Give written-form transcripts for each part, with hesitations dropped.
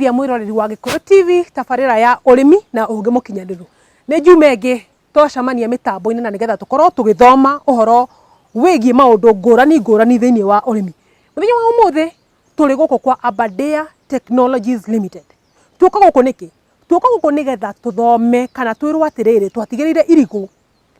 Geithia mwiroreri wa Gikuyu TV tabarira ya urimi na ungi mukinyaniru. Ni jumengi twacamania mitambo-ini na nigetha tukorwo tugithoma uhoro wigie maundu ngurani thiini wa urimi. Muthenya wa umuthi turi guku kwa Aberdare Technologies Limited. Tuka guku niki? Tuka guku nigetha tuthome kana twirwo atiriri twatigirire irigu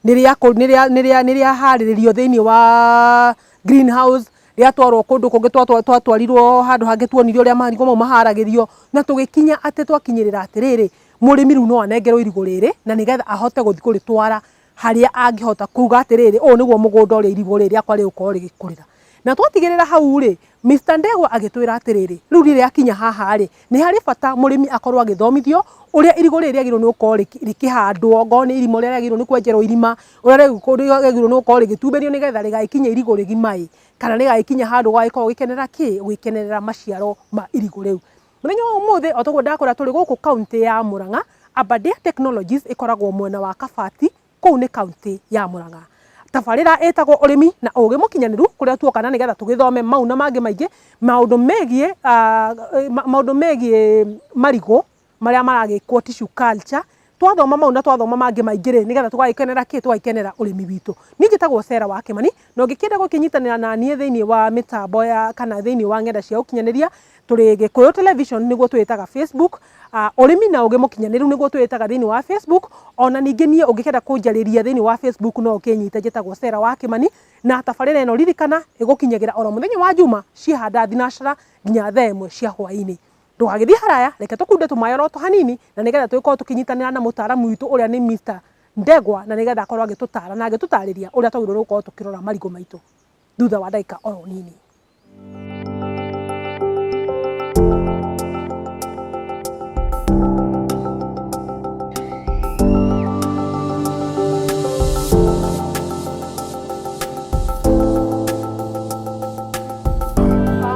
niria hariririo thiini wa greenhouse ria twarwo kundu kungi twatwarirwo handu hangi tuonirio uria marigu mau maharagirio na tugikinya ati twakinyirira atiriri murimi riu no anengerwo irigu riri na nigetha ahote guthi kuritwara haria angihota kuga atiriri o niguo mugunda uria irigu riri akwa rigukorwo rigikurira na twatigirira hau ri Mr. Ndegwa agitwira atiriri riu riria akinya haha ri ni hari bata murimi akorwo agithomithio uria irigu riri agirwo ni gukorwo rikihandwo ngo ni irimo uria agirwo ni kwenjerwo irima uria agirwo ni gukorwo rigitumberio nigetha rigaikinya irigu rigimai kana rigaikinya handu gaikorwo gikenera gikenerera maciaro ma irigu riu. Muthenya wa umuthi otoguo ndakora turi guku county ya Murang'a. Aberdare Technologies ikoragwo mwena wa Kabati kuu ni county ya Murang'a. Tabarira etagwo urimi na ugi mukinyaniru kuria tuokana nigetha tugithome mau na mangi maingi maundu megie marigu maria maragikwo tissue culture twathoma mau na twathoma mangi maingi ri nigetha tugagikenera tugagikenera urimi witu. Ni njitagwo Serah Kimani no ngikienda gukinyitanira na nie thiini wa mitambo ya kana thiini wa ngenda cia ukinyaniria turi Gikuyu television niguo twitaga Facebook, urimi na ugi mukinyaniru niguo twitaga thiini wa Facebook. Ona ningi nie ungikenda kunjariria thiini wa Facebook no ukinyita njitagwo Serah Kimani na tabarira eno ririkana igukinyagira oro muthenya wa juma ciahanda thinashara nginya thaa 1 cia hwaini. Ndugagithie haraya reke tukunde tumayoro to hanini na nigetha tugikorwo tukinyitanira na mutaramu witu uria ni Mr. Ndegwa na nigetha akorwo agitutara na agitutariria uria twagirwo gukorwo tukirora marigu maitu thutha wa dakika oro nini.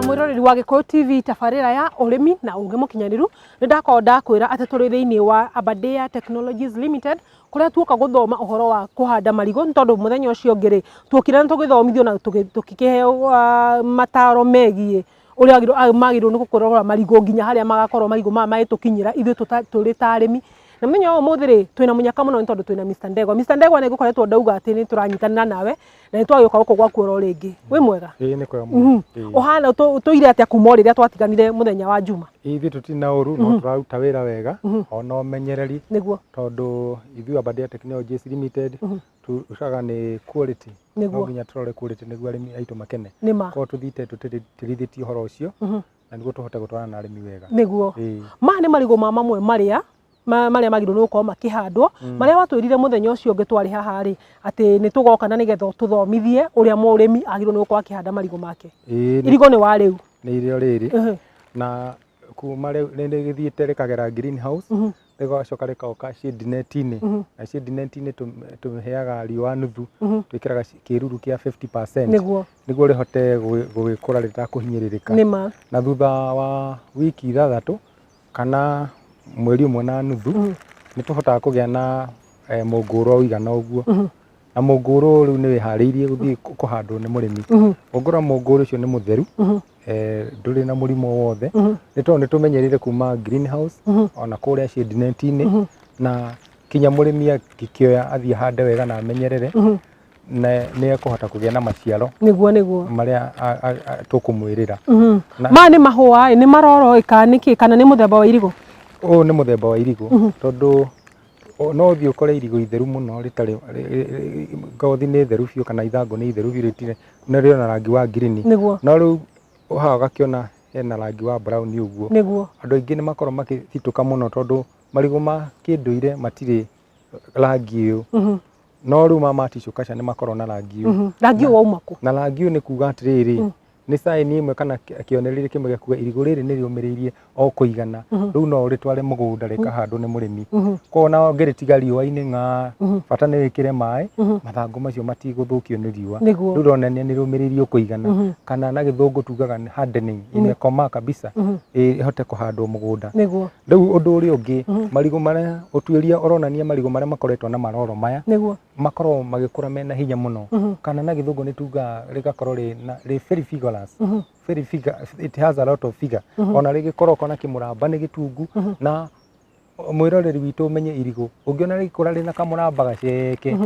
Mwiroreri wa Gikuyu TV tabarira ya urimi na ungi mukinyaniru ni ndakorwo ndakwira ati turi thiini wa Aberdare Technologies Limited kuria tuoka guthoma uhoro wa kuhanda marigu ntondu muthenya ucio ngiri tuokire na tugithomithio na tukikiheo mataro megie uria magirwo ni gukorora marigu nginya haria magakorwo marigu maitukinyira ithu turi ta arimi. Na muthenya wa umuthi ri twina munyaka muno ntondu twina Mr. Ndegwa. Mr. Ndegwa ni gukoretwo ndauga ati ni turanyitanira nawe na nitwagioka guku gwaku oro ringi. Wi mwega? Ni kwega muno. Ohana tuire atia kuma riria twatiganire muthenya wa juma. Ithi tutina uru no turaruta wira wega ona umenyereri niguo tondu ithu Aberdare Technologies Limited tucaga ni quality no nginya turore quality niguo arimi aitu makene ko tuthite tutirithiti horo ucio na niguo tuhote gutwarana na arimi wega niguo ma ni marigu mamwe maria magirwo ni gukorwo makihandwo maria watwirire muthenya ucio ungi twari haha ri ati ni tugoka na nigetha tuthomithie uria murimi agirwo ni gukorwo akihanda marigu make. Irigo ni wa riu ni irio riri na kuma riu ni githiite rikagera greenhouse rigacoka rikauka shade net-ini na shade net-ini tumeheaga riua nuthu twikiraga kiruru kia 50% niguo rihote gugikura ritakuhinyiririka na thutha wa wiki 6 kana mweri umwe na nuthu ni tuhotaga kugia na munguro uigana uguo na munguro riu ni wihariirie guthii kuhandwo ni murimi ungora munguro ucio ni mutheru nduri na murimo wothe ni tondu ni tumenyerire kuma greenhouse ona kuria shade net-ini na kinya murimi akikioya athie hande wega na amenyerere na ni ekuhota kugia na maciaro niguo maria tukumwirira ma ni mahua ni maroro ikaniki kana ni muthemba wa irigu ni muthemba wa irigu tondu no thio kore irigu itheru muno ritari ngothi ni theru biu kana ithangu ni itheru biu ritire na rio na rangi wa green no riu uhaga gakiona hena rangi wa brown uguo andu aingi ni makorwo makithituka muno tondu marigu ma kinduire matire rangi uyu no riu ma tissue culture ni makorwo na rangi uyu rangi wa umaku na rangi uyu ni kuga atiriri ni sign imwe kana kionerire kimwe gya kuga irigu riri ni riumiriirie o kuigana riu no ritware mugunda rikahandwo ni murimi ko na ngiritiga riua-ini nga bata ni wikire mai mathangu macio matiguthuukio ni riua riu ronania ni riumiriirie kuigana kana na githungu tugaga ni hardening imekoma kabisa ihote kuhandwo mugunda riu undu uri ungi marigu maria utwiria oronania marigu maria makoretwo na maroro maya makorwo magikura mena hinya muno kana na githungu ni tuga rigakorwo ri very vigorous colors. Very figure, it has a lot of figure. Ona rigi koroko na kimuramba ni gitungu na mwiroreri witu umenye irigu ungiona rikura rina kamuramba gaceke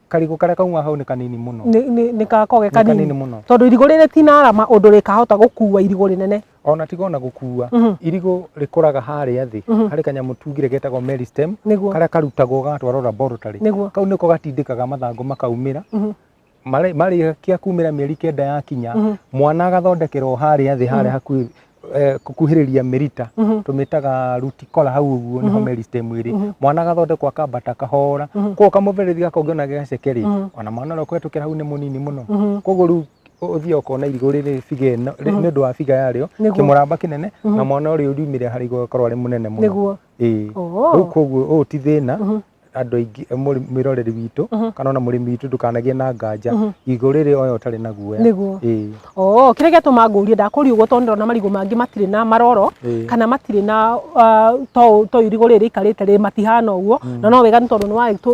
karigu karia kauma hau ni kanini muno ni kakoge kanini muno tondu irigu riri tina arama undu rikahota gukua irigu rinene ona tigona gukua irigu rikuraga haria thi hari kanyamu tungire getagwo meristem karia karutagwo gatwarwo laboratory kau niko gatindikaga mathangu makaumira mari kia kumira mieri 9 yakinya mwana agathondekerwo haria thi haria hakuhi kukuhiriria merita tumitaga rutikola hau uguo niho meristem iri mwana agathondekwo akambata kahora ko kamuverithia kaungiona gacekeri ona mwana no kwetukira hau ni munini muno koguo ru uthio ukona irigu riri figa ni undu wa figa yario kimuramba kinene na mwana uri urumire hari gukorwo ari munene muno ru koguo ti thina andu aingi miroreri witu kana ona murimi witu ndukanagie na nganja iguru riri oyo tari na guoya kire gituma ngurie ndakuri uguo tondu na marigu mangi matire na maroro kana matire na to irigu riri ikarite ri matihana uguo na no wega tondu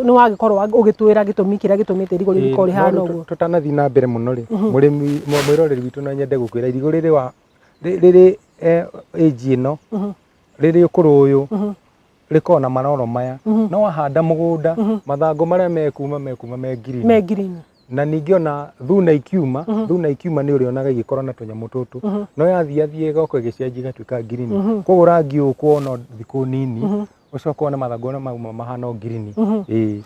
ni wagikorwo ugitwira gitumi kira gitumite irigu riri kori hana uguo tutanathi na mbere muno ri murimi mwiroreri witu no nyende gukwira irigu riri wa riri age ino riri ukuru uyu riko na maroro maya no wahanda mugunda mathangu maria mekuma me green na ningiona thuna ikiuma ni urionaga igikorwo na tunyamu tutu no yathia goko gicenji gatuika green koguo rangi ukuona thiku nini ucoka na mathangu na mauma mahana green ni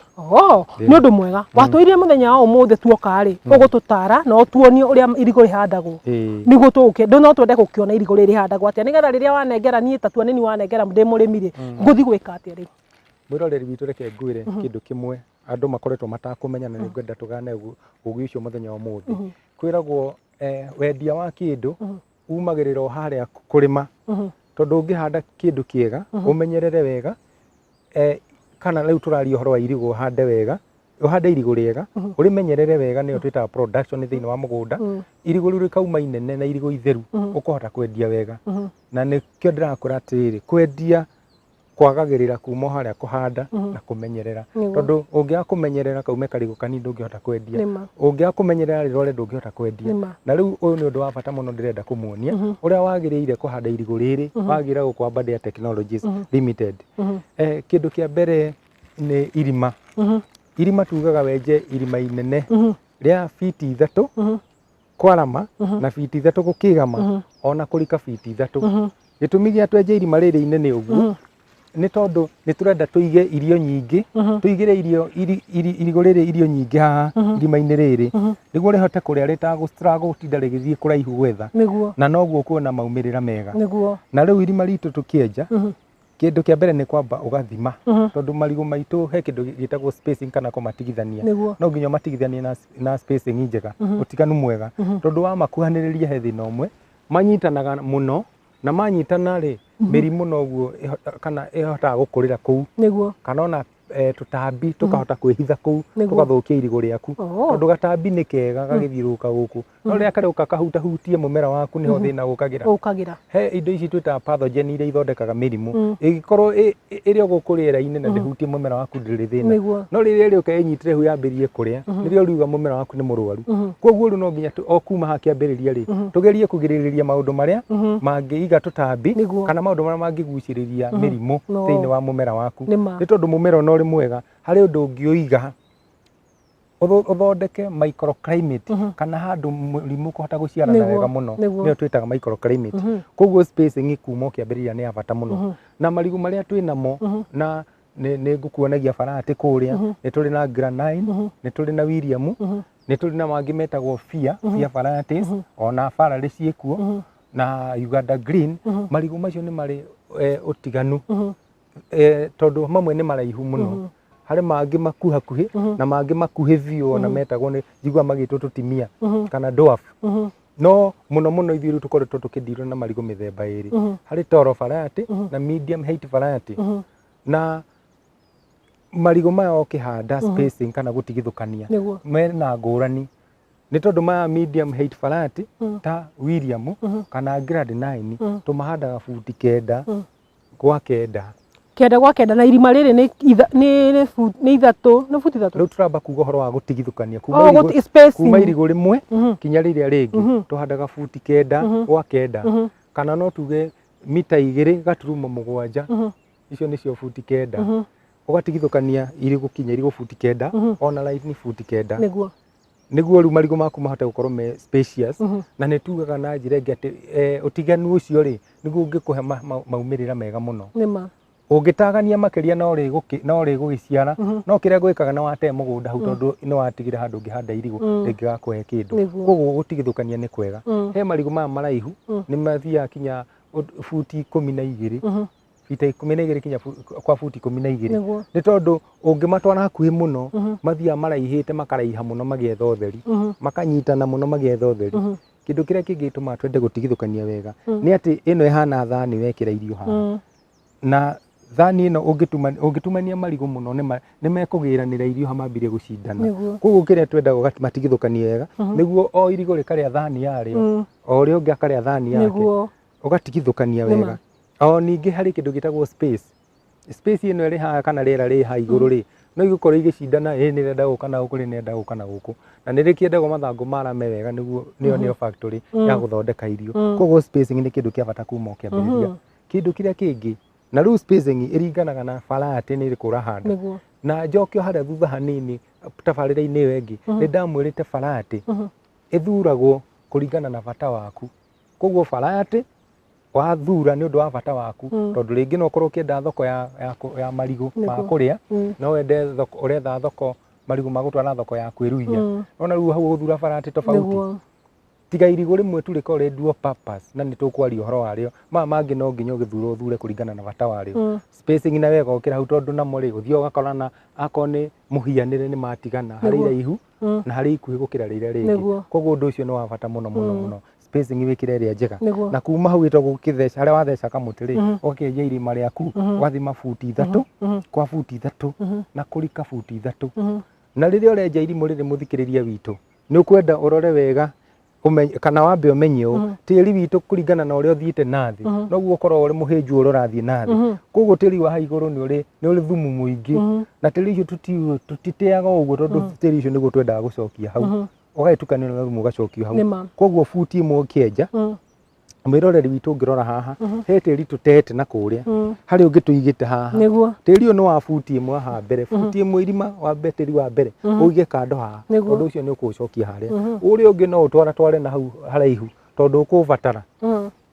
undu mwega watwiririe muthenya wa umuthi tuoka ri ugututara no tuonie uria irigu rihandagwo niguo tuke no twende gukiona irigu riri handagwo atia nigetha riria wanengera nie tatua nini wanengera ndi murimire nguthi gwika atia ri mwiroreri witu reke ngwire kindu kimwe andu makoretwo matakumenya na ningwenda tugane ugi ucio muthenya wa umuthi kwiragwo wendia wa kindu umagirira haria kurima tondu ungihanda kindu kiega umenyerere wega kana riu turaria horo wa irigu uhande wega uhande irigu riega urimenyerere wega niyo twita production thiini wa mugunda irigu riu rikauma inene na irigu itheru ukuhota kwendia wega na nikio ndirakura atiri kwendia kwagagirira kuma haria kuhanda na kumenyerera tondu ungia kumenyerera kaume karigu kanini ndungihota kwendia ungia kumenyerera rirore ndungihota kwendia na riu uyu ni undu wa bata muno ndirenda kumuonia uria wagiriire kuhanda irigu riri wagira gukwamba Dia Technologies Limited kindu kia mbere ni irima tugaga wenje irima inene ria fiti 3 kwarama na fiti 3 gukigama ona kurika fiti 3 gitumi gia twenje irima riri inene uguo ni tondu ni turenda tuige irio nyingi tuigire irigu riri irio nyingi haha irima-ini riri niguo rihote kuria ritagustruggle gutinda rigithie kuraihu gwetha na noguo kuona maumirira mega na riu irima ritu tukienja kindu kia mbere ni kwamba ugathima tondu marigu maitu he kindu gitagwo spacing kana kumatigithania no nginya matigithanie na spacing njega utiganu mwega tondu wa makuhaniriria he thina umwe manyitanaga muno na manyitana ri mirimu noguo kana ihotaga gukurira kuu kana ona tutambi tukahota kwihitha kuu tugathukia irigu riaku tondu gatambi ni kega gagithiuruka guku no ria karuka kahutahutie mumera waku niho thina gukagira he indo ici twita pathogen iria ithondekaga mirimu igikorwo iri gukuriera-ini na ndihutie mumera waku ndiri thina no riria iri ukenyitire hu yambirie kuria nirio riuga mumera waku ni murwaru koguo ru no nginya okuma hakiambiriria ri tugerie kugiririria maundu maria mangiiga tutambi kana maundu maria mangiguciriria mirimu thiini wa mumera waku ni tondu mumera no mwega hari undu ungiuiga uthondeke microclimate kana handu murimu kuhota guciarana wega muno niyo twitaga microclimate koguo spacing ikuma ukiambiriria ni abata muno na marigu maria twinamo na ni ngukuonagia barati kuria ni turi na granine ni turi na William ni turi na mangi metagwo fia varieties ona farari ciekuo na Uganda green marigu macio ni mari utiganu tondu mamwe ni maraihu muno hari mangi makuhakuhi na mangi makuhi biu ona metagwo ni jigwa magitwo tutimia kana dwarf no muno ithiru tukoretwo tukidirwo na marigu mithemba iri hari toro variety na medium height variety na marigu maya ukihanda spacing kana gutigithukania mena ngurani ni tondu maya medium height variety ta William kana grade 9 tumahandaga futi 9 gwa 9 kenda gwa kenda na irima rĩrĩ nĩ ithatu nĩ futi ithatu rĩu turamba kuga horo wa gutigithukania kuma irigo rimwe kinya riria ringi tuhandaga futi kenda gwa kenda kana no tuge mita 2 gaturumo 7 icio nicio futi kenda ugatigithukania irigo kinya irigo futi kenda ona line ni futi kenda niguo riu marigo maku mahote gukorwo me spacious na ne tugaga na njira ingi ati utiganu ucio ri niguo ungikuhe maumirira mega muno ungitagania makiria no ri gugiciara no kiria gwikaga na wate mugunda hau tondu no watigire handu ngihanda irigo ringigakuhe kindu koguo gutigithukania ni kwega he marigo maya maraihu ni mathia kinya futi 12 fita 12 kinya kwa futi 12 ni tondu ungimatwara hakuhi muno mathia maraihite makaraiha muno magietha utheri makanyitana muno magietha utheri kindu kiria kingituma twende gutigithukania wega ni ati ino ihana thani wekira irio haha na thani ino ungitumania marigo muno ni mekugiranira irio hamambirie gucindana koguo kiria twenda matigithukanie wega niguo o irigo rikaria thani yario o ri ungi akaria thani yake ugatigithukania wega o ningi hari kindu gitagwo space ino iri haha kana riera ri ha iguru ri no igukorwo igicindana ni renda guka na guku ni renda guka na guku na ni rikiendagwo mathangu marame wega niguo niyo factory ya guthondeka irio koguo spacing ni kindu kia bata kuma ukiambiriria kindu kiria kingi na riu spacing iringanaga na variety ni iriku urahanda na njokio haria thutha hanini tabarira-ini iyo ingi ni ndamwirite variety ithuragwo kuringana na bata waku koguo variety wathura ni undu wa bata waku tondu ringi no korwo kienda thoko ya marigo ma kuria no wende thoko uretha thoko marigo ma gutwara thoko ya kwiruia ona riu hau uthura variety tofauti tiga irigo rimwe tu riko dual purpose na ni tukwaria horo wario mangi no nginya ugithura uthure kuringana na bata wario spacing na wega ukira hau tondu namo ri uthio ugakorana akoni muhianire ni matigana hari iraihu na hari ikuhi gukira riria ringi koguo undu ucio ni wa bata muno spacing wikire ria njega na kuma hau itagwo kitheca haria watheca kamuti ri ukienja irima riaku wathima futi 3 kwa futi 3 na kurika futi 3 na riria urenja irimo riri muthikiriria witu ni ukwenda urore wega kana wambe umenye tiri witu kuringana na uria uthiite nathi noguo ukorwo uri muhinju ururathie nathi koguo tiri wa haiguru ni uri thumu muingi na tiri icio tutiteaga uguo tondu tiri icio niguo twendaga gucokia hau ugaitukania na thumu ugacokio hau koguo futi imwe ukienja mwiroreri witu ngirora haha he tiri tutete na kuria hari ungituigite haha tiri uyu ni wa futi imwe haha mbere futi imwe irima wa beteri wa mbere uige kando haha undu ucio ni ukucokia haria uria ungi no utware na hau haraihu tondu ukubatara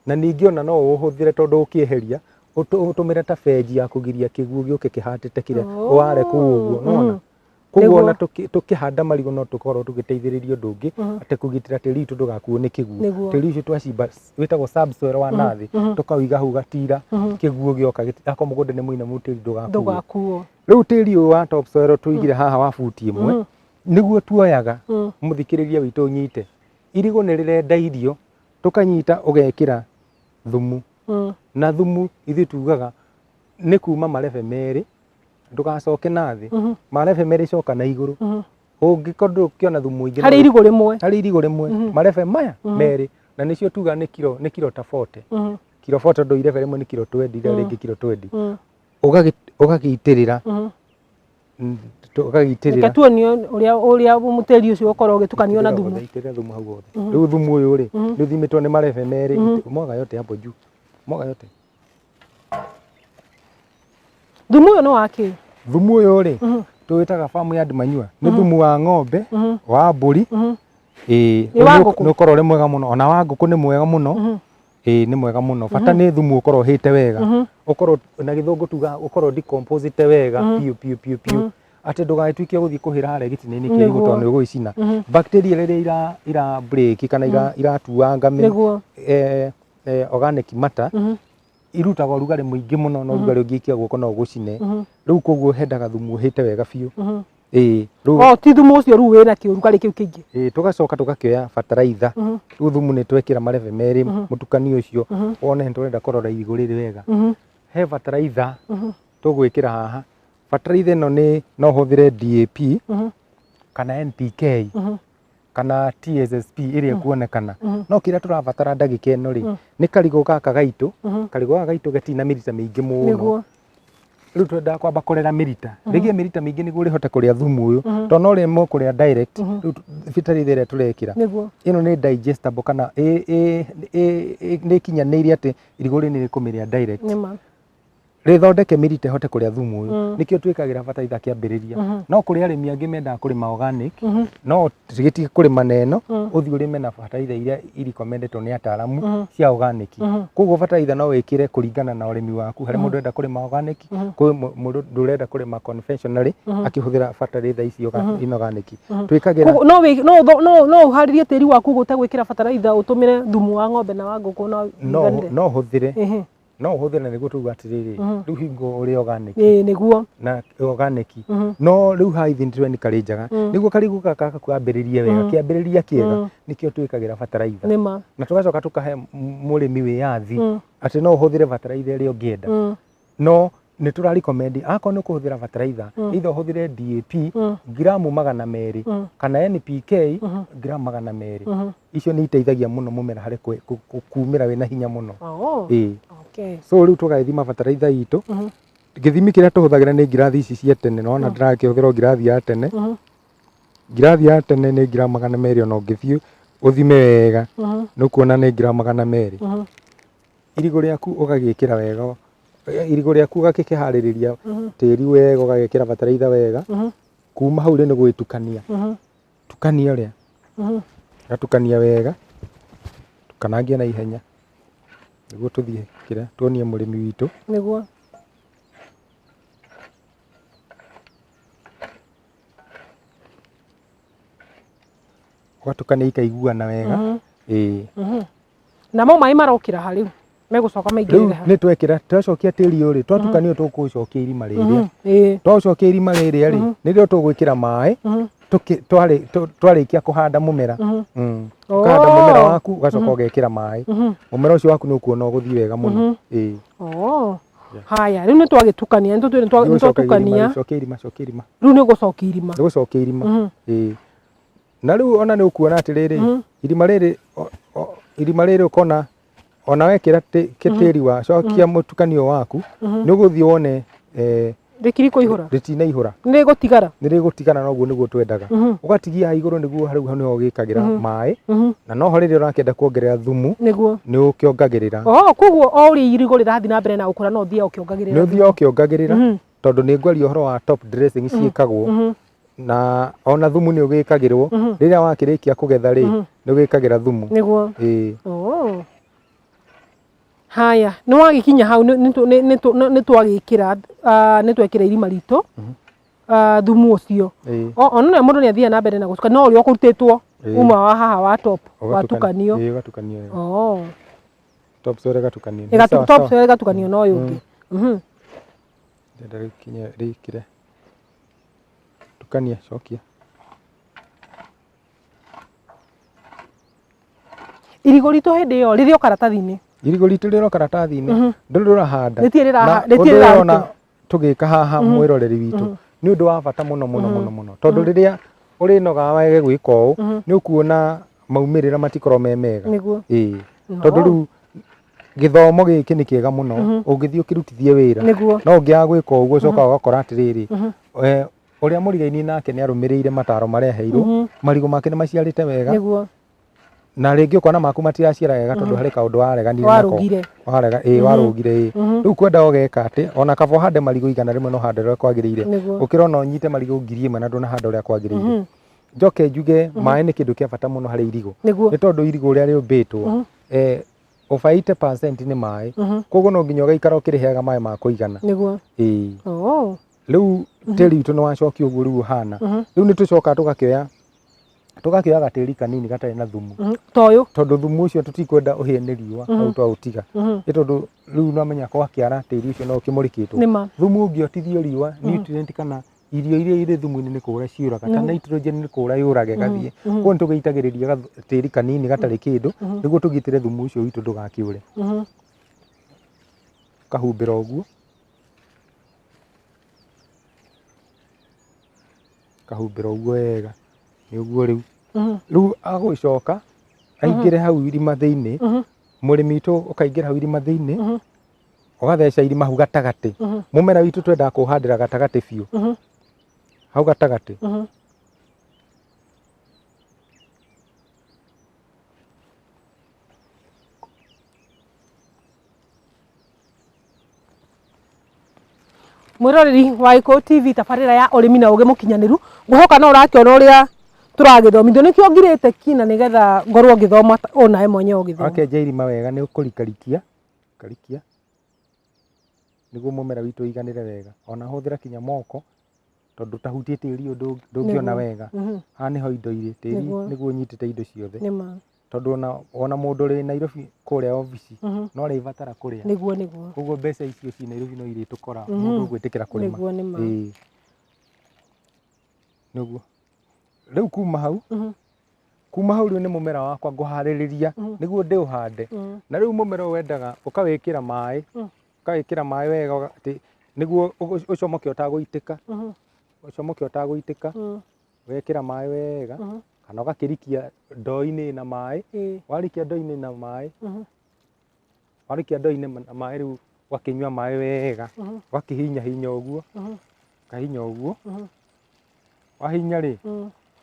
na ningi ona no uhuthire tondu ukieheria utumire ta benji ya kugiria kiguo gioke kihatite kire ware kuguo nona koguo na tukihanda marigo no tukorwo tugiteithiriria undu ungi ate kugitira tiri itu ndugakuo ni kiguo tiri icio twacimba witagwo subsoil wa nathi tukawiga hau gatira kiguo gioka ako mugunda ni muinamu tiri ndugakuo riu tiri uyu wa topsoil tuigire haha wa futi imwe niguo tuoyaga muthikiriria witu nyite irigo ni rirenda irio tukanyita ugekira thumu na thumu ithi tugaga ni kuma marebe meri ndugacoke nathi marebe meri coka na iguru ungikorwo ukiona thumu ingi hari irigo rimwe marebe maya meri na nicio tuga ni kilo ta 40 kilo 40 ndo irebe rimwe ni kilo 20 ira ringi kilo 20 ugagiitirira reke tuonio uria muteri ucio ukorwo ugitukanio na thumu itirira thumu hau othe riu thumu uyu ri ni uthimitwo ni marebe meri mwaga yote hapo juu mwaga yote thumu uyu ni waki thumu uyu ri tuwitaga farm yard manure ni thumu wa ng'ombe wa mburi ni ukorwo uri mwega muno ona wa nguku ni mwega muno ni mwega muno bata ni thumu ukorwo hite wega ukorwo na githungu tuga ukorwo decomposite wega piu ati ndugagituike guthii kuhira haria gitine-ini kia irigo tondu ugwicina bacteria riria ira break kana iratuanga organic matter irutaga urugari muingi muno no urugari ungiikia guoko no gucine riu koguo hendaga thumu uhite wega biu ti thumu ucio riu wina kiurugari kiu kingi tugacoka tugakioya fertilizer riu thumu ni twekira marebe meri mutukanio ucio wone nturenda kurora irigo riri wega he fertilizer tugwikira haha fertilizer ino ni no huthire DAP kana NPK kana TSSP iria kuonekana no kira turabatara ndagika ino ri ni karigo gaka gaitu karigo gaka gaitu gatina mirita mingi muno riu twenda kwamba kurera mirita rigie mirita mingi niguo rihote kuria thumu uyu to no rimo kuria direct riu bataraitha ire turekira ino ni digestible kana ni kinyanĩire ati irigũ rĩrĩ nĩ rĩkũmĩrĩa direct rĩthondeke mirita ihote kuria thumu uyu nikio twikagira bataraitha kĩambĩrĩria no kuri arĩmi angĩ mendaga kurima organic no tigitige kurima neno uthi urime na bataraitha iria recommendetwo ni ataramu cia organic koguo bataraitha no wikire kuringana na urimi waku hari mundu enda kurima organic kwi mundu ndurenda kurima conventionally akihuthira bataraitha icio inorganic twikagira no uharirie tĩri waku gũtegwĩkĩra bataraitha utumire thumu wa ng'ombe na wa ngũkũ no huthire no uhuthire niguo tuga atiriri riu hingo uri organic niguo na organic no riu haithi nitwe ni karinjaga niguo karigu kaka kwambiririe wega kiambiriria kiega nikio twikagira bataraitha na tugacoka tukahe murimi wiyathi ati no uhuthire bataraitha iri ungienda no ni tura recommend ako no kuhuthira bataraitha either uhuthire DAP gramu 200 kana NPK gramu 200 icio ni iteithagia muno mumera hari kumira wina hinya muno so riu tugaithima bataraitha itu githimi kiria tuhuthagira ni ngirathi ici cia tene no na ndirakihuthira ngirathi ya tene ni gramu 200 no ngithio uthime wega nukuona ni gramu 200 irigo riaku ugagikira wega irigo riaku ugakihariria tiri wega ugagikira bataraitha wega kuma hau ni gwitukania tukania ria gatukania wega tukanangia na ihenya niguo tuthie kira tuonie murimi witu niguo watukania ikaiguana wega na mo mai marokira hariu megucoka maingirire ha ni twekira twacokia tiri uri twatukanio tugucokia irima riri twacokia irima riri ri nirio tugwikira mai twarikia kuhanda mumera ukahanda mumera waku ugacoka ugekira mai mumera ucio waku nukuona uguthii wega muno haya riu ni twagitukania ni twatukania cokia irima riu ni gucokia irima na riu ona ni ukuona atiriri irima riri ukona ona wekira tiri wa cokia mutukanio waku ni uguthii wone rikiri ihura ritinaihura nirigutigara noguo niguo twendaga ugatigia iguru niguo hariu niho ugikagira mai na noho riri urakenda kuongerera thumu ni ukiongagirira koguo o uri irigo rirathi na mbere na ukura no thia ukiongagirira ni uthia ukiongagirira tondu ni ngwari uhoro wa top dressing ciikagwo na ona thumu ni ugikagirwo riria wakirikia kugetha ri ni ugikagira thumu niguo haya ni wagikinya hau ni twagikira irima ritu thumu ucio ona no mundu ni athia na mbere na gucuka no uri okurutitwo uma wa haha wa top watukanio top sore gatukanio top sore gatukanio no yungi ndenda rikinya rikire tukania cokia irigo ritu hindi yo ririo karatathi-ini irigo ritu riro karatathi-ini ndurahanda ritiona tugika haha mwiroreri witu ni undu wa bata muno tondu riria uri noga wege gwika uu ni ukuona maumirira matikoro me mega tondu riu githomo giki ni kiega muno ungithii ukirutithie wira no ungiaga gwika uguo coka ugakora atiriri uria murigaini nake ni arumirire mataro maria heirwo marigu make ni maciarite wega na ringi ukona maku matiraciara wega tondu hari kaundu wareganire nako warugire riu kwenda ugeka ati ona kaba uhande marigu igana rimwe no hande uria kwagirire ukirona unyite marigu 1000 na nduna hande uria kwagirire njoke njuge mai ni kindu kia bata muno hari irigo ni tondu irigo uria riumbitwo over 80% ni mai koguo no nginya ugaikara ukiriheaga mai ma kuigana riu tiri witu ni wacokio uguo riu hana riu ni tucoka tugakioya gatiri kanini gatari na thumu tondu thumu ucio tutikwenda uhie ni riua au twautiga ni tondu riu no menya kwa kiara tiri ucio no kimurikitwo thumu ungiotithio riua nutrient kana irio iria iri thumu-ini ni kura ciuraga kana nitrogen ni kura yurage gathie ko ni tugeitagiriria tiri kanini gatari kindu niguo tugitire thumu ucio witu ndugakiure kahumbira uguo wega ni uguo riu agwicoka aingire hau irima thiini murimi witu ukaingira hau irima thiini ugatheca irima hau gatagati mumera witu twenda kuhandira gatagati biu hau gatagati mwiroreri wa Gikuyu TV tabarira ya urimi na uge mukinyaniru nguhoka no urakiona uria turagithomithio nikio ngirite kina nigetha ngorwo ngithoma ona we mwenyewe ugithoma akenja irima wega ni ukurikarikia karikia niguo mumera witu iganire wega ona huthira kinya moko tondu tahutie tiri undu ndungiona wega ha niho indo iri tiri niguo nyitite indo ciothe nima tondu ona mundu ri Nairobi kuria office no ri vatara kuria niguo koguo mbeca icio ci Nairobi no iri tukora mundu gwitikira kurima niguo riu kuma hau riu ni mumera wakwa nguhaririria niguo ndi uhande na riu mumera wendaga ukawikira mai wega ati niguo ucomoke utaguitika wekira mai wega kana ugakirikia ndoo-ini na mai warikia ndoo-ini na mai riu wakinyua mai wega wakihinya uguo kahinya uguo wahinya ri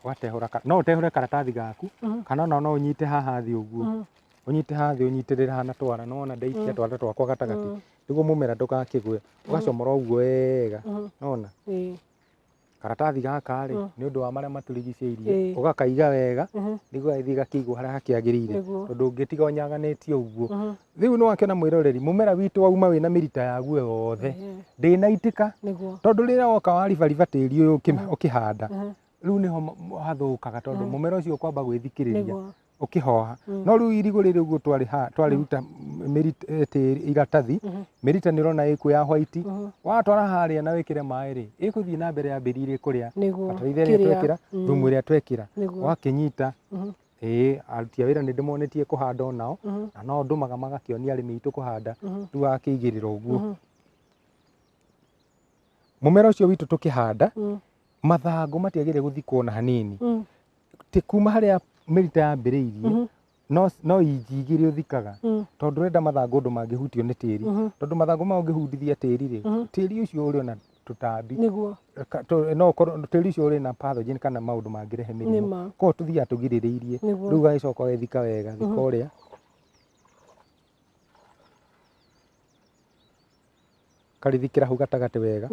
watehura no utehure karatathi gaku kana no unyite haha thi uguo unyite hathi unyitirira hana twara no ona ndeikia twara twakwa gatagati niguo mumera ndugakigwe ugacomora uguo wega nona karatathi gaka ri ni undu wa maria maturigiceirie ugakaiga wega niguo gathi gakigwo haria hakiagirire tondu ngitiga unyaganĩtie uguo riu no wakiona mwiroreri mumera witu wauma wina mirita yaguo yothe ndinaitika tondu rira woka waribariba tiri uyu ukihanda riu niho hathukaga tondu mumera ucio kwamba gwithikiriria ukihoha no riu irigo riri uguo twari ruta iratathi mirita ni urona iku ya white watwara haria na wikire mai ri ikuthii na mbere ya mbiriri kuria bataraitha iria twekira thumu iria twekira wakinyita aruti a wira ni ndimonetie kuhanda onao na no ndumaga magakionia arimi itu kuhanda riu wakigirira uguo mumera ucio witu tukihanda mathangu matiagire guthikwo na hanini ti kuma haria mirita yambiriirie no injigire uthikaga tondu renda mathangu ndu mangihutio ni tiri tondu mathangu ma ungihundithia tiri ri tiri ucio uri ona tutambi no tiri ucio uri na pathogen kana maundu mangirehe mirimu ko tuthia tugiririirie riu gacoka wethika wega thika uria karithikira hau gatagati wega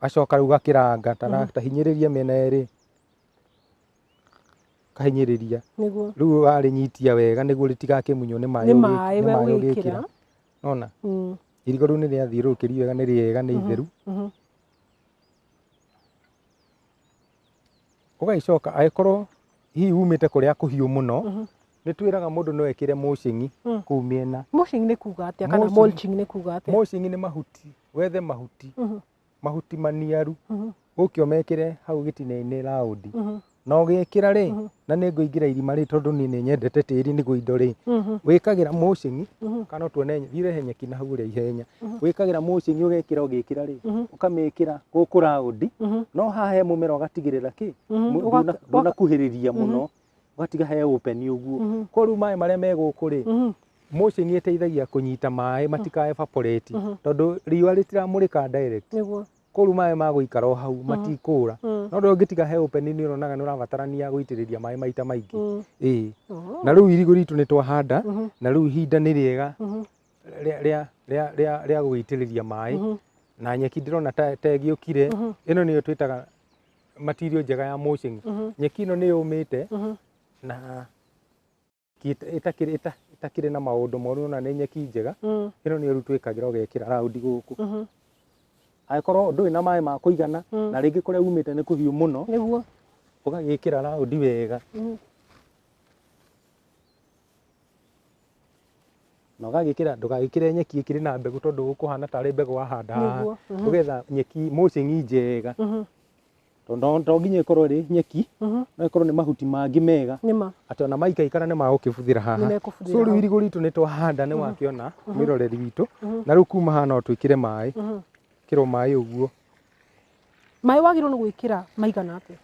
acoka riu gakiranga tahinyiriria miena eri kahinyiriria riu arinyitia wega niguo ritigakimunywo ni mai ugikira nona irigo riu ni riathiurukirio wega ni riega ni itheru ugaicoka agikorwo hihi umite kuria kuhiu muno ni twiraga mundu no ekire mulching kuu miena mulching ni kuga atia kana mulching ni kuga atia mulching ni mahuti wethe mahuti maniaru ukio mekire hau gitine-ini raundi no gikira ri na ni nguingira irima ri tondu ni nyendete tiri niguo indo ri wikagira mulching kana tuone thirehe nyeki na hau ri ihenya wikagira mulching ugekira ri ukamekira guku raundi no hahe mumera ugatigirira ki ndunakuhiriria muno ugatiga he open uguo ko riu mai maria meguku ri mulching iteithagia kunyita mai matikae evaporate tondu riua ritiramurika direct koru mai maguikara o hau matikura no ndo ngitiga he open ni uronaga ni urabatarania guitiriria mai maita maingi na riu irigo ritu ni twahanda na riu hinda ni riega ria guitiriria mai na nyeki ndirona ta giukire ino niyo twitaga material njega ya mulching nyeki ino ni yumite na itakire na maundu moru na ni nyeki njega ino niyo riu twikagira ugekira raundi guku aikorwo ndui na mai ma kuigana na ringi kuria umite ni kuhiu muno niguo ugagikira raundi wega na ugagikira ndugagikire nyeki ikiri na mbegu tondu ukuhana tari mbegu wahanda ugetha nyeki mulching njega tondu ndo nginya ikorwo ri nyeki no ikorwo ni mahuti mangi mega ati ona maikaikara ni magukibuthira haha so riu irigo ritu ni twahanda ni wakiona miroreri witu na riu kuma haha no twikire mai kiro mai uguo mai wagirwo ni gwikira maigana atia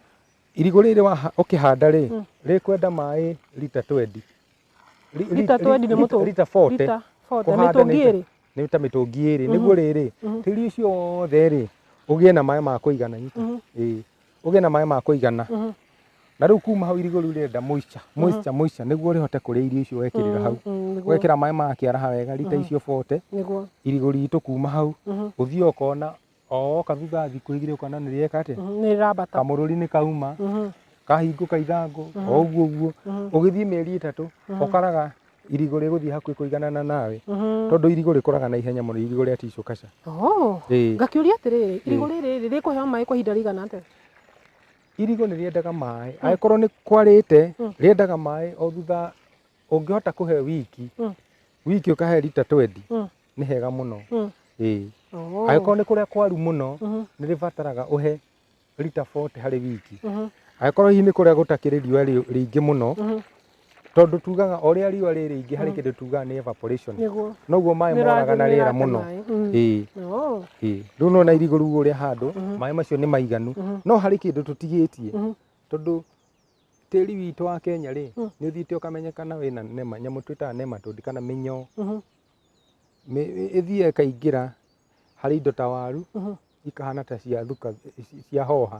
irigo riri ukihanda ri rikwenda mai lita 20 lita 20 ni mutu lita 40 kuhanda ni nĩ ta mĩtũngi ĩrĩ nĩguo rĩrĩ tĩri ũcio wothe rĩ ũgĩe na maĩ ma kũigana nyita ũgĩe na maĩ ma kũigana na rĩu kuma hau irigũ rĩu rĩrenda moisture nĩguo rĩhote kũrĩa irio icio wekĩrĩra hau wekĩra maĩ makĩaraha wega rita icio 40 irigũ ritũ kuma hau ũthiĩ ũkona kathutha thikũ igĩrĩ ũkona nĩ rĩeka atĩa nĩ rĩrambata kamũrũri nĩ kauma kahingũka ithangũ ũguo ũgĩthiĩ mĩeri 3 ũkaraga irigũ rĩgũthiĩ hakuhĩ kũiganana nawe tondũ irigũ rĩkũraga na ihenya mũno irigũ rĩa tissue culture ngakĩũria atĩrĩrĩ irigũ rĩrĩ rĩkũheo maĩ kwa ihinda rĩigana atĩa irigũ nĩ rĩendaga maĩ angĩkorwo nĩ kwarĩte rĩendaga maĩ o thutha ũngĩhota kũhe wiki ũkahe lita 20 nĩ hega mũno angĩkorwo nĩ kũrĩa kwaru mũno nĩ rĩbataraga ũhe lita 40 harĩ wiki angĩkorwo hihi nĩ kũrĩa gũtakĩrĩ riũa rĩingĩ mũno tondũ tugaga ũrĩa riũa rĩ rĩingĩ harĩ kĩndũ tugaga nĩ evaporation noguo maĩ moraga na rĩera mũno rĩu nona irigũ rĩu ũrĩa handũ maĩ macio nĩ maiganu no harĩ kĩndũ tũtigĩtie tondũ tĩri witũ wa Kenya rĩ nĩ ũthiĩte ũkamenyekana wĩna nyamũ twĩtaga nematode kana mĩnyoo ĩthiĩ ĩkaingĩra harĩ indo ta waru ikahana ta cia hoha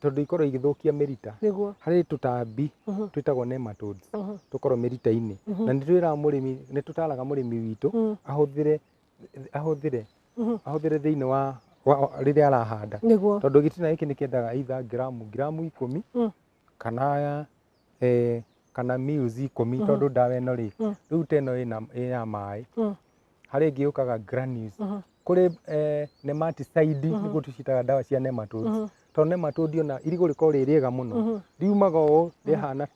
tondũ ikorwo igĩthũkia mĩrita harĩ tũtambi twĩtagwo nematodes tũkorwo mĩrita-inĩ na nĩ twĩraga mũrĩmi nĩ tũtaraga mũrĩmi witũ ahũthĩre thĩinĩ wa rĩrĩa arahanda tondũ gĩtina gĩkĩ nĩ kĩendaga either gramu 10 kana mils 10 tondũ ndawa ĩno rĩ rĩu teno ĩna maĩ harĩ ĩngĩ yũkaga granules kũrĩ nematicide nĩguo tũcitaga ndawa cia nematodes tondũ nematode ona irigũ rĩkorwo rĩ rĩega mũno riumaga ũũ rĩhana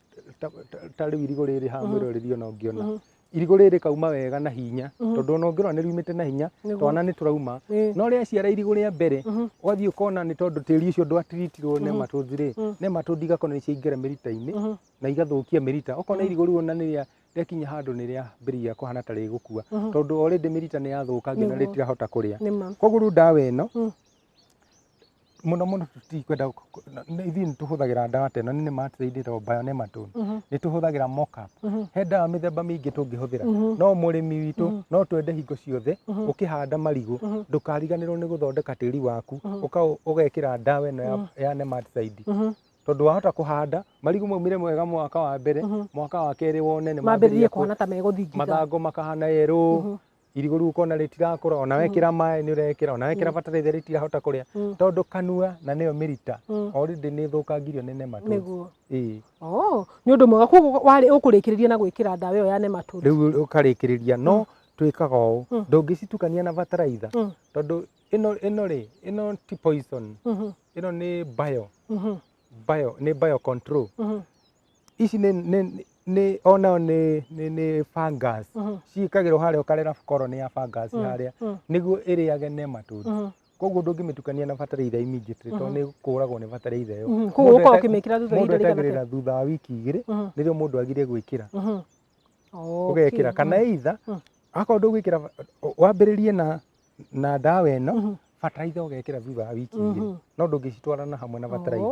ta rĩu irigũ rĩrĩ haha mwĩroreri ona ũngĩona irigũ rĩrĩ kauma wega na hinya tondũ ona ũngĩrora nĩ riumĩte na hinya twana nĩ tũrauma no rĩaciara irigũ rĩa mbere ũgathiĩ ũkona nĩ tondũ tĩri ũcio ndwatiritirwo nematodes rĩ nematodes igakorwo nĩ ciaingĩra mĩrita-inĩ na igathũkia mĩrita ũkona irigũ rĩu ona rĩakinya handũ nĩ rĩambĩrĩria kũhana ta rĩgũkua tondũ already mĩrita nĩ yathũka nginya rĩtirahota kũrĩa koguo rĩu ndawa ĩno mũno tutikwenda ithuĩ nĩ tũhũthagĩra ndawa ta ĩno nĩ nematicide ĩtagwo bionematode nĩ tũhũthagĩra mockup he ndawa mĩthemba mĩingĩ tũngĩhũthĩra no mũrĩmi witũ no twende hingo ciothe ũkĩhanda marigũ ndũkariganĩrwo nĩ gũthondeka tĩri waku ũgekĩra ndawa ĩno ya nematicide tondũ wahota kũhanda marigũ maumire mwega mwaka wa mbere mwaka wa kerĩ wone nĩ mambĩrĩrie kũhana ta megũthingitha mathangũ makahana yerũ irigũ rĩu ũkona rĩtirakũra ona wekĩra maĩ nĩ ũrekĩra ona wekĩra bataraitha rĩtirahota kũrĩa tondũ kanua na nĩyo mĩrita already nĩ thũkangirio nĩ nematodes nĩ ũndũ mwega koguo warĩ ũkũrĩkĩrĩria na gwĩkĩra ndawa ĩyo ya nematodes rĩu ũkarĩkĩrĩria no twĩkaga ũũ ndũngĩcitukania na bataraitha tondũ ĩno ti poison ĩno nĩ bio control ici nĩ onao nĩ fungus ciĩkagĩrwo harĩa ũkarera colony ya fungus harĩa nĩguo ĩrĩage nematodes koguo ndũngĩmĩtukania na bataraitha immediately tondũ nĩ kũragwo nĩ bataraitha ĩyo koguo ũkorwo ũkĩmĩkĩra thutha mũndũ etagĩrĩra thutha wa wiki 2 nĩrĩo mũndũ agire gwĩkĩra ũgekĩra kana either akorwo ndũgwĩkĩra wambĩrĩrie na ndawa ĩno bataraitha ũgekĩra thutha wa wiki 2 no ndũngĩcitwarana hamwe na bataraitha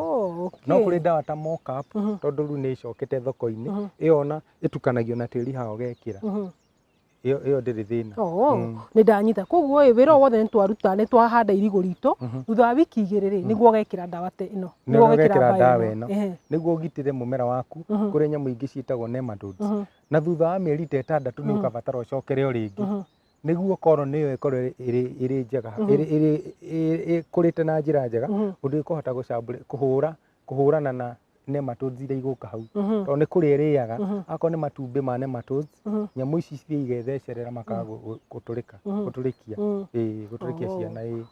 no kũrĩ ndawa ta mockup tondũ rĩu nĩ ĩcokete thoko-inĩ ĩyo ona ĩtukanagio na tĩri haha ũgekĩra ĩyo ndĩrĩ thĩna nĩ ndanyita koguo wĩra wothe nĩ twaruta nĩ twahanda irigũ ritũ thutha wa wiki 2 rĩ nĩguo ũgekĩra ndawa ta ĩno nĩguo ũgekĩra ndawa ĩno nĩguo ũgitĩre mũmera waku kũrĩ nyamũ ingĩ ciĩtagwo nematodes na thutha wa mĩeri 6 nĩ ũkabatara ũcokere o rĩngĩ nĩguo korwo nĩyo ĩkorwo ĩrĩ njega ĩkũrĩte na njĩra njega ũndũ ĩkũhota kũhũrana na nematodes iria igũka hau tondũ nĩ kũrĩa ĩrĩaga akorwo nĩ matumbĩ ma nematodes nyamũ ici cithiĩ igethecerea makaga gũtũrĩkia ciana nĩ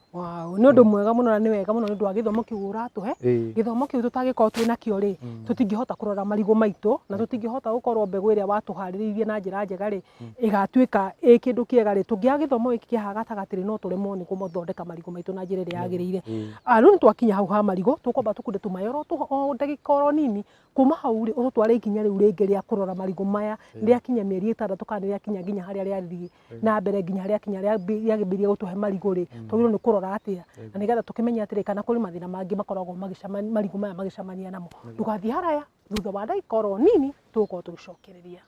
ũndũ mwega mũno na nĩ wega mũno nĩ ũndũ wa gĩthomo kĩu ũratũhe gĩthomo kĩu tũtangĩkorwo twĩnakĩo rĩ tũtingĩhota kũrora marigũ maitũ na tũtingĩhota gũkorwo mbegũ ĩrĩa watũharĩrĩirie na njĩra njega rĩ ĩgatuĩka ĩ kĩndũ kĩega rĩ tũngĩaga gĩthomo gĩkĩ kĩa haha gatagatĩ rĩ no tũremwo nĩ gũthondeka marigũ maitũ na njĩra ĩrĩa yagĩrĩire rĩu nĩ twakinya hau ha marigũ tũkwamba tũkunde tũmayoro o ndagĩka nini kuma hau rĩ ũtũtware ikinya rĩu rĩngĩ rĩa kũrora marigũ maya rĩakinya mĩeri 6 kana rĩakinya nginya harĩa rĩathiĩ na mbere nginya rĩakinya rĩagĩrĩire gũtũhe marigũ rĩ tũgĩrĩirwo nĩ kũrora atĩa na nĩgetha tũkĩmenye atĩrĩ kana kũrĩ mathĩna mangĩ makoragwo marigũ maya magĩcemania namo ndũgathiĩ haraya thutha wa ndagĩka nini tũgũkorwo tũgĩcokereria.